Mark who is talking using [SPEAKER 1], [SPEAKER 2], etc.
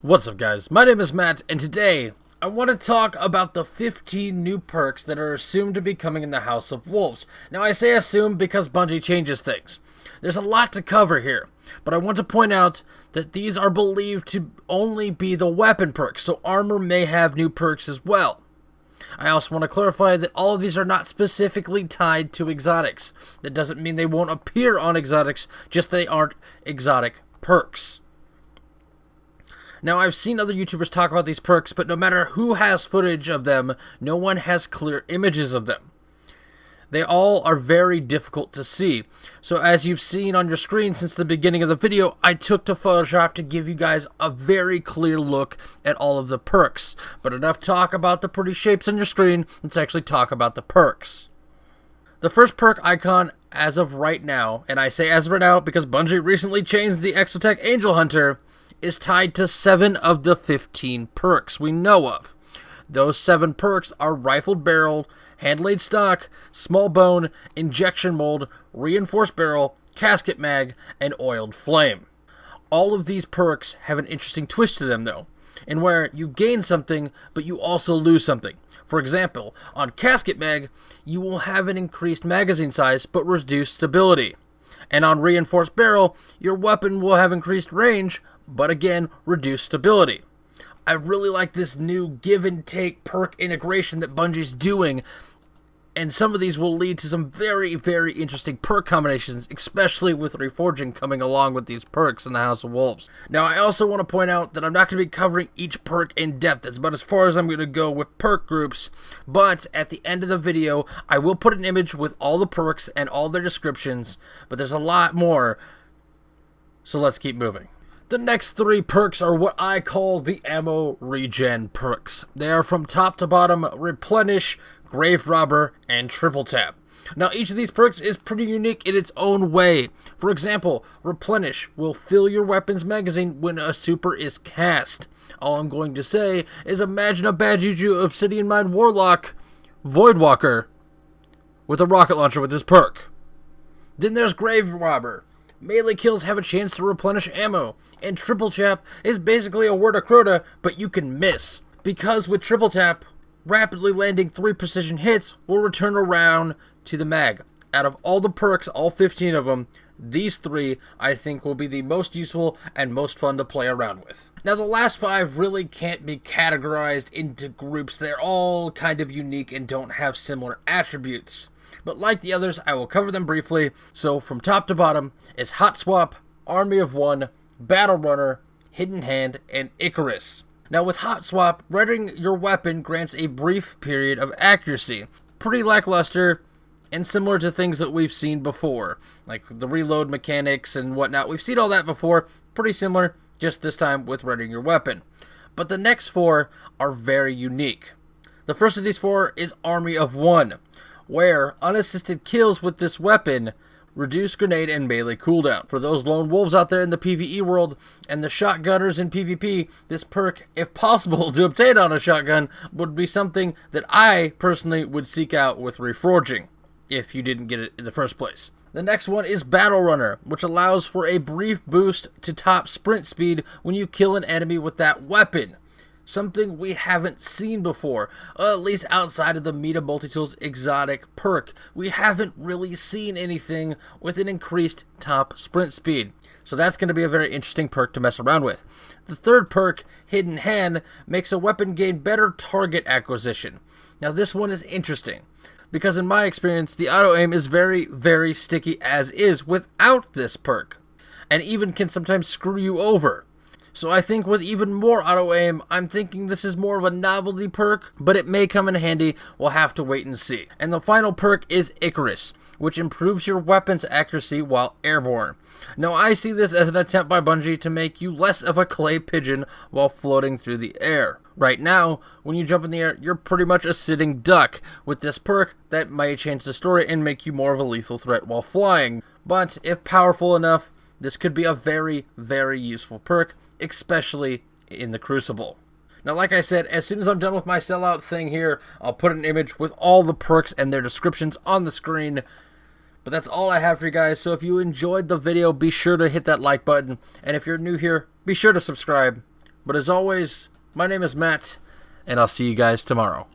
[SPEAKER 1] What's up, guys? My name is Matt, and today I want to talk about the 15 new perks that are assumed to be coming in the House of Wolves. Now, I say assumed because Bungie changes things. There's a lot to cover here, but I want to point out that these are believed to only be the weapon perks, so armor may have new perks as well. I also want to clarify that all of these are not specifically tied to exotics. That doesn't mean they won't appear on exotics, just they aren't exotic perks. Now, I've seen other YouTubers talk about these perks, but no matter who has footage of them, no one has clear images of them. They all are very difficult to see. So as you've seen on your screen since the beginning of the video, I took to Photoshop to give you guys a very clear look at all of the perks. But enough talk about the pretty shapes on your screen, let's actually talk about the perks. The first perk icon as of right now, and I say as of right now because Bungie recently changed the Exotech Angel Hunter, is tied to 7 of the 15 perks we know of. Those 7 perks are Rifled Barrel, Hand-Laid Stock, Small Bone, Injection Mold, Reinforced Barrel, Casket Mag, and Oiled Flame. All of these perks have an interesting twist to them though, in where you gain something, but you also lose something. For example, on Casket Mag, you will have an increased magazine size, but reduced stability. And on Reinforced Barrel, your weapon will have increased range, but again, reduced stability. I really like this new give and take perk integration that Bungie's doing, and some of these will lead to some very, very interesting perk combinations, especially with Reforging coming along with these perks in the House of Wolves. Now, I also want to point out that I'm not going to be covering each perk in depth. That's about as far as I'm going to go with perk groups, but at the end of the video, I will put an image with all the perks and all their descriptions, but there's a lot more, so let's keep moving. The next 3 perks are what I call the ammo regen perks. They are from top to bottom Replenish, Grave Robber, and Triple Tap. Now, each of these perks is pretty unique in its own way. For example, Replenish will fill your weapon's magazine when a super is cast. All I'm going to say is imagine a Bad Juju Obsidian Mind Warlock Voidwalker with a rocket launcher with this perk. Then there's Grave Robber. Melee kills have a chance to replenish ammo, and Triple Tap is basically a Word of Crota, but you can miss. Because with Triple Tap, rapidly landing 3 precision hits will return around to the mag. Out of all the perks, all 15 of them, these 3 I think will be the most useful and most fun to play around with. Now, the last 5 really can't be categorized into groups. They're all kind of unique and don't have similar attributes. But like the others, I will cover them briefly. So from top to bottom is Hot Swap, Army of One, Battle Runner, Hidden Hand, and Icarus. Now with Hot Swap, readying your weapon grants a brief period of accuracy. Pretty lackluster and similar to things that we've seen before, like the reload mechanics and whatnot. We've seen all that before, pretty similar, just this time with readying your weapon. But the next 4 are very unique. The first of these 4 is Army of One, where unassisted kills with this weapon reduce grenade and melee cooldown. For those lone wolves out there in the PvE world and the shotgunners in PvP, this perk, if possible to obtain on a shotgun, would be something that I personally would seek out with Reforging, if you didn't get it in the first place. The next one is Battle Runner, which allows for a brief boost to top sprint speed when you kill an enemy with that weapon. Something we haven't seen before, at least outside of the Meta Multitools exotic perk. We haven't really seen anything with an increased top sprint speed. So that's going to be a very interesting perk to mess around with. The third perk, Hidden Hand, makes a weapon gain better target acquisition. Now this one is interesting, because in my experience, the auto-aim is very, very sticky as is without this perk, and even can sometimes screw you over. So I think with even more auto-aim, I'm thinking this is more of a novelty perk, but it may come in handy. We'll have to wait and see. And the final perk is Icarus, which improves your weapon's accuracy while airborne. Now, I see this as an attempt by Bungie to make you less of a clay pigeon while floating through the air. Right now, when you jump in the air, you're pretty much a sitting duck. With this perk, that might change the story and make you more of a lethal threat while flying. But if powerful enough, this could be a very, very useful perk, especially in the Crucible. Now, like I said, as soon as I'm done with my sellout thing here, I'll put an image with all the perks and their descriptions on the screen. But that's all I have for you guys, so if you enjoyed the video, be sure to hit that like button. And if you're new here, be sure to subscribe. But as always, my name is Matt, and I'll see you guys tomorrow.